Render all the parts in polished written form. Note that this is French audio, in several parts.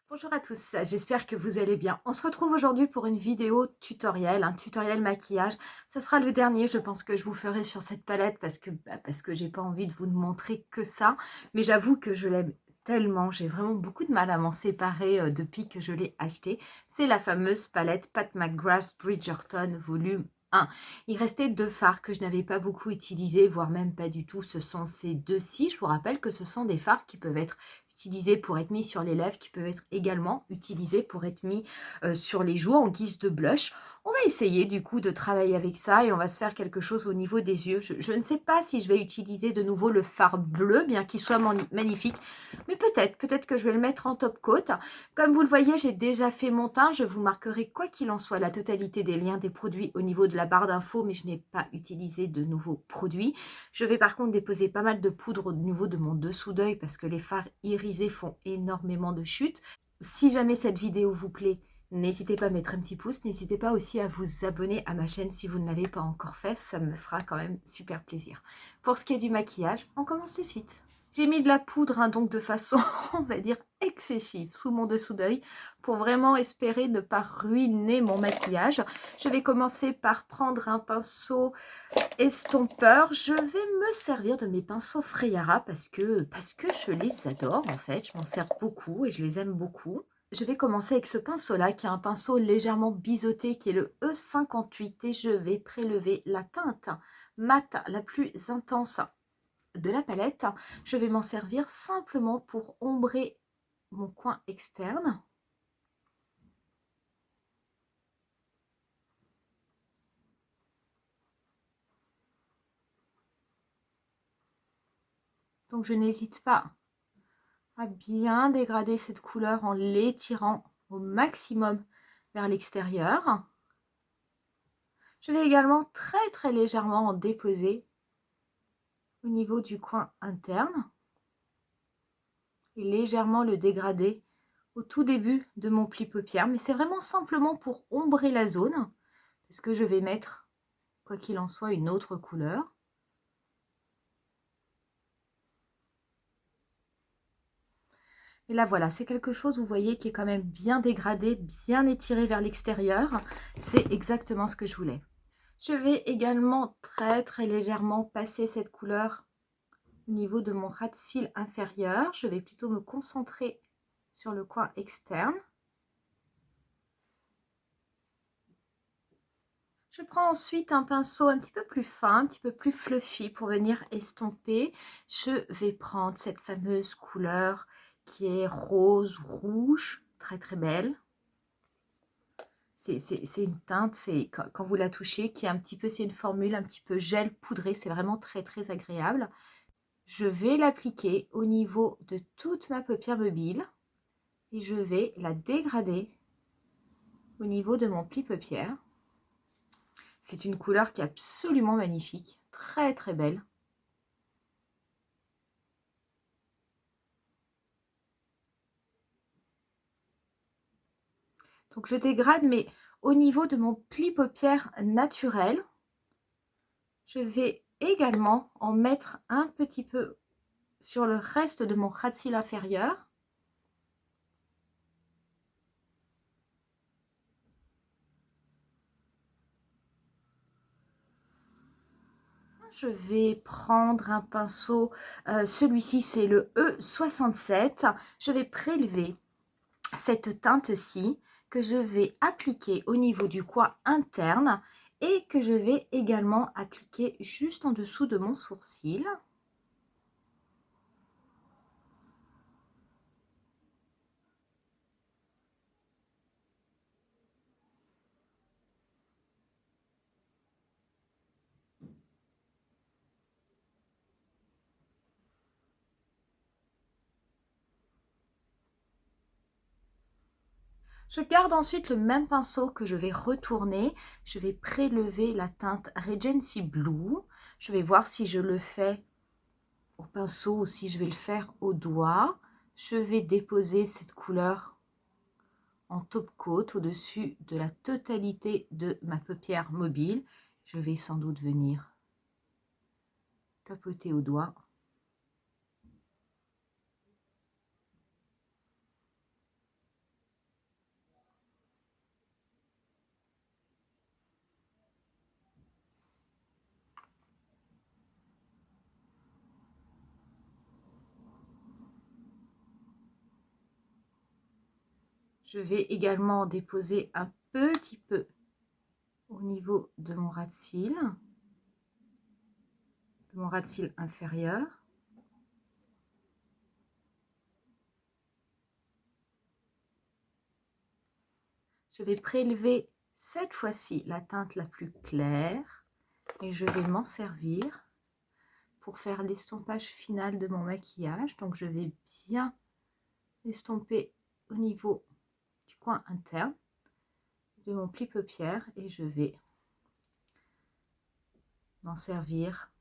Bonjour à tous, j'espère que vous allez bien. On se retrouve aujourd'hui pour une vidéo tutoriel, un tutoriel maquillage. Ce sera le dernier, je pense que je vous ferai sur cette palette parce que j'ai pas envie de vous montrer que ça. Mais j'avoue que je l'aime tellement, j'ai vraiment beaucoup de mal à m'en séparer depuis que je l'ai acheté. C'est la fameuse palette Pat McGrath Bridgerton volume 1. Il restait deux fards que je n'avais pas beaucoup utilisés, voire même pas du tout. Ce sont ces deux-ci. Je vous rappelle que ce sont des fards qui peuvent être utilisés pour être mis sur les lèvres, qui peuvent être également utilisés pour être mis sur les joues en guise de blush. On va essayer du coup de travailler avec ça et on va se faire quelque chose au niveau des yeux. Je ne sais pas si je vais utiliser de nouveau le fard bleu, bien qu'il soit magnifique, mais peut-être que je vais le mettre en top coat. Comme vous le voyez, j'ai déjà fait mon teint. Je vous marquerai quoi qu'il en soit la totalité des liens des produits au niveau de la barre d'infos, mais je n'ai pas utilisé de nouveaux produits. Je vais par contre déposer pas mal de poudre au niveau de mon dessous d'œil parce que les fards irisés font énormément de chutes. Si jamais cette vidéo vous plaît, n'hésitez pas à mettre un petit pouce. N'hésitez pas aussi à vous abonner à ma chaîne si vous ne l'avez pas encore fait. Ça me fera quand même super plaisir. Pour ce qui est du maquillage, on commence de suite. J'ai mis de la poudre, hein, donc de façon, on va dire, excessive sous mon dessous d'œil pour vraiment espérer ne pas ruiner mon maquillage. Je vais commencer par prendre un pinceau estompeur. Je vais me servir de mes pinceaux Freyara parce que je les adore en fait. Je m'en sers beaucoup et je les aime beaucoup. Je vais commencer avec ce pinceau-là qui est un pinceau légèrement biseauté qui est le E58 et je vais prélever la teinte mat la plus intense de la palette. Je vais m'en servir simplement pour ombrer mon coin externe. Donc je n'hésite pas à bien dégrader cette couleur en l'étirant au maximum vers l'extérieur. Je vais également très légèrement en déposer au niveau du coin interne et légèrement le dégrader au tout début de mon pli paupière, mais c'est vraiment simplement pour ombrer la zone parce que je vais mettre, quoi qu'il en soit, une autre couleur. Et là, voilà, c'est quelque chose, vous voyez, qui est quand même bien dégradé, bien étiré vers l'extérieur. C'est exactement ce que je voulais. Je vais également très légèrement passer cette couleur au niveau de mon ras de cils inférieur. Je vais plutôt me concentrer sur le coin externe. Je prends ensuite un pinceau un petit peu plus fin, un petit peu plus fluffy pour venir estomper. Je vais prendre cette fameuse couleur qui est rose rouge, très belle. C'est une teinte, c'est quand vous la touchez, qui est un petit peu, c'est une formule un petit peu gel poudré, c'est vraiment très agréable. Je vais l'appliquer au niveau de toute ma paupière mobile et je vais la dégrader au niveau de mon pli paupière. C'est une couleur qui est absolument magnifique, très belle. Donc je dégrade, mais au niveau de mon pli paupière naturel, je vais également en mettre un petit peu sur le reste de mon ras de cils inférieur. Je vais prendre un pinceau, celui-ci c'est le E67. Je vais prélever cette teinte-ci que je vais appliquer au niveau du coin interne et que je vais également appliquer juste en dessous de mon sourcil. Je garde ensuite le même pinceau que je vais retourner. Je vais prélever la teinte Regency Blue. Je vais voir si je le fais au pinceau ou si je vais le faire au doigt. Je vais déposer cette couleur en top coat au-dessus de la totalité de ma paupière mobile. Je vais sans doute venir tapoter au doigt. Je vais également déposer un petit peu au niveau de mon ras de cils, inférieur. Je vais prélever cette fois-ci la teinte la plus claire et je vais m'en servir pour faire l'estompage final de mon maquillage. Donc je vais bien estomper au niveau du coin interne de mon pli paupière et je vais m'en servir,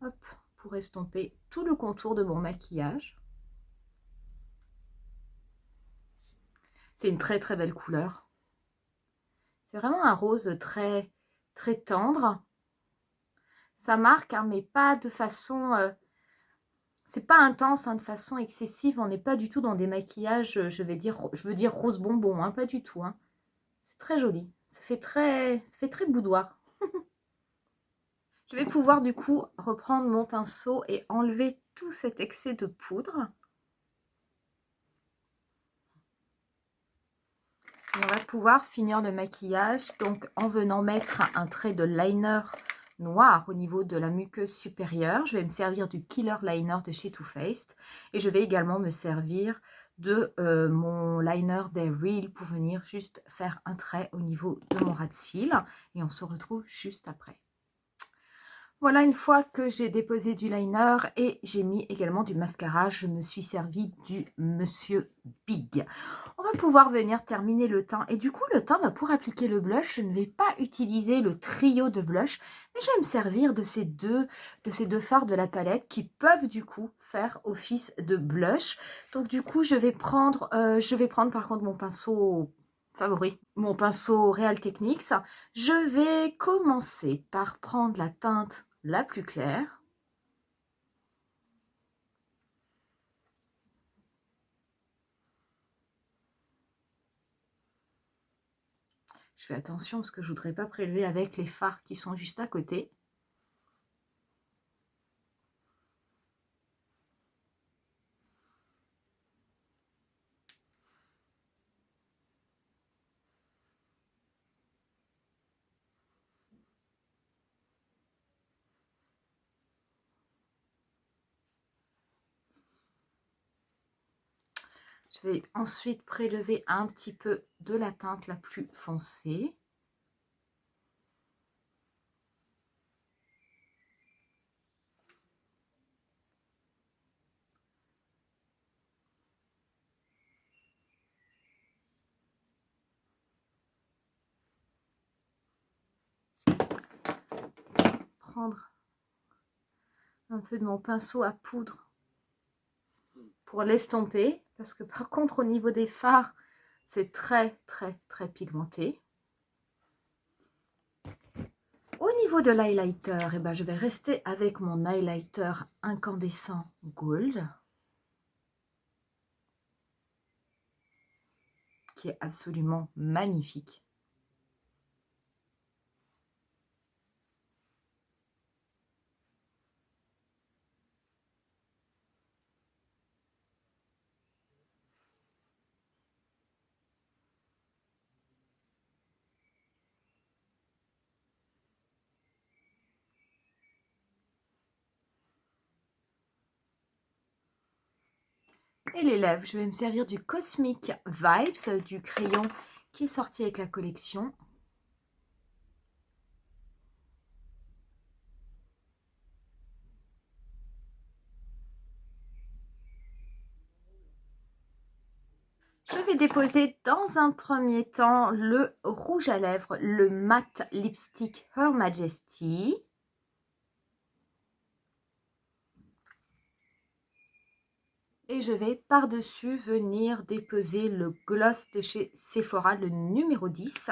hop, pour estomper tout le contour de mon maquillage. C'est une très très belle couleur. C'est vraiment un rose très très tendre. Ça marque, hein, mais pas de façon... c'est pas intense, hein, de façon excessive. On n'est pas du tout dans des maquillages, je veux dire rose bonbon, hein, pas du tout. Hein. C'est très joli. Ça fait très boudoir. Je vais pouvoir du coup reprendre mon pinceau et enlever tout cet excès de poudre. Et on va pouvoir finir le maquillage donc en venant mettre un trait de liner noir au niveau de la muqueuse supérieure. Je vais me servir du Killer Liner de chez Too Faced et je vais également me servir de mon liner des Real pour venir juste faire un trait au niveau de mon ras de cils et on se retrouve juste après. Voilà, une fois que j'ai déposé du liner et j'ai mis également du mascara, je me suis servi du Monsieur Big. On va pouvoir venir terminer le teint. Et du coup, le teint, pour appliquer le blush, je ne vais pas utiliser le trio de blush, mais je vais me servir de ces deux fards de la palette qui peuvent du coup faire office de blush. Donc du coup, je vais prendre par contre mon pinceau favori, mon pinceau Real Techniques. Je vais commencer par prendre la teinte la plus claire. Je fais attention parce que je ne voudrais pas prélever avec les fards qui sont juste à côté. Je vais ensuite prélever un petit peu de la teinte la plus foncée. Prendre un peu de mon pinceau à poudre pour l'estomper, parce que par contre au niveau des fards, c'est très pigmenté. Au niveau de l'highlighter, eh ben, je vais rester avec mon highlighter incandescent Gold, qui est absolument magnifique. Et les lèvres, je vais me servir du Cosmic Vibes, du crayon qui est sorti avec la collection. Je vais déposer dans un premier temps le rouge à lèvres, le Matte Lipstick Her Majesty. Et je vais par-dessus venir déposer le gloss de chez Sephora, le numéro 10.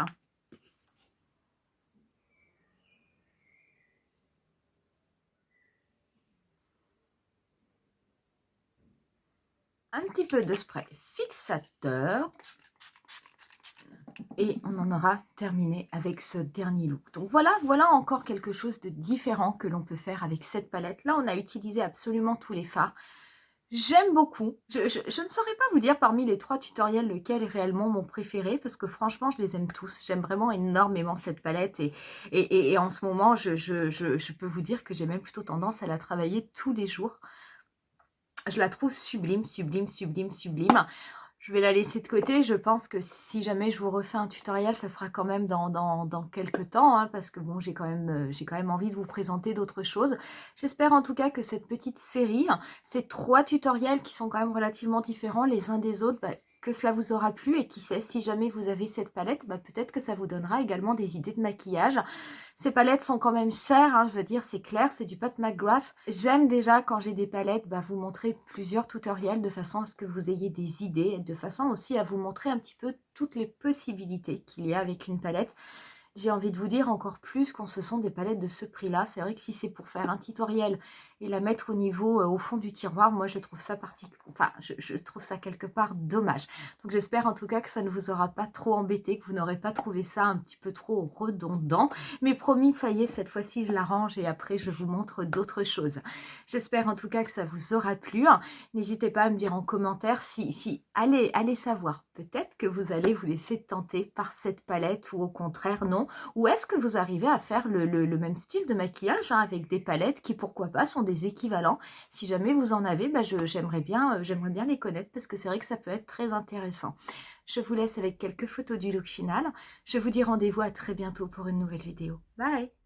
Un petit peu de spray fixateur. Et on en aura terminé avec ce dernier look. Donc voilà encore quelque chose de différent que l'on peut faire avec cette palette. Là, on a utilisé absolument tous les fards. J'aime beaucoup. Je ne saurais pas vous dire parmi les 3 tutoriels lequel est réellement mon préféré parce que franchement, je les aime tous. J'aime vraiment énormément cette palette et en ce moment, je peux vous dire que j'ai même plutôt tendance à la travailler tous les jours. Je la trouve sublime, sublime, sublime, sublime. Je vais la laisser de côté. Je pense que si jamais je vous refais un tutoriel, ça sera quand même dans quelques temps, hein, parce que bon, j'ai quand même envie de vous présenter d'autres choses. J'espère en tout cas que cette petite série, ces 3 tutoriels qui sont quand même relativement différents les uns des autres, que cela vous aura plu et qui sait, si jamais vous avez cette palette, peut-être que ça vous donnera également des idées de maquillage. Ces palettes sont quand même chères, hein, je veux dire, c'est clair, c'est du Pat McGrath. J'aime déjà quand j'ai des palettes, vous montrer plusieurs tutoriels de façon à ce que vous ayez des idées, de façon aussi à vous montrer un petit peu toutes les possibilités qu'il y a avec une palette. J'ai envie de vous dire encore plus quand ce sont des palettes de ce prix-là. C'est vrai que si c'est pour faire un tutoriel et la mettre au niveau, au fond du tiroir, moi je trouve ça je trouve ça quelque part dommage. Donc j'espère en tout cas que ça ne vous aura pas trop embêté, que vous n'aurez pas trouvé ça un petit peu trop redondant. Mais promis, ça y est, cette fois-ci je l'arrange et après je vous montre d'autres choses. J'espère en tout cas que ça vous aura plu. N'hésitez pas à me dire en commentaire allez savoir. Peut-être que vous allez vous laisser tenter par cette palette ou au contraire non. Ou est-ce que vous arrivez à faire le même style de maquillage avec des palettes qui, pourquoi pas, sont des équivalents. Si jamais vous en avez, j'aimerais bien les connaître parce que c'est vrai que ça peut être très intéressant. Je vous laisse avec quelques photos du look final. Je vous dis rendez-vous à très bientôt pour une nouvelle vidéo. Bye!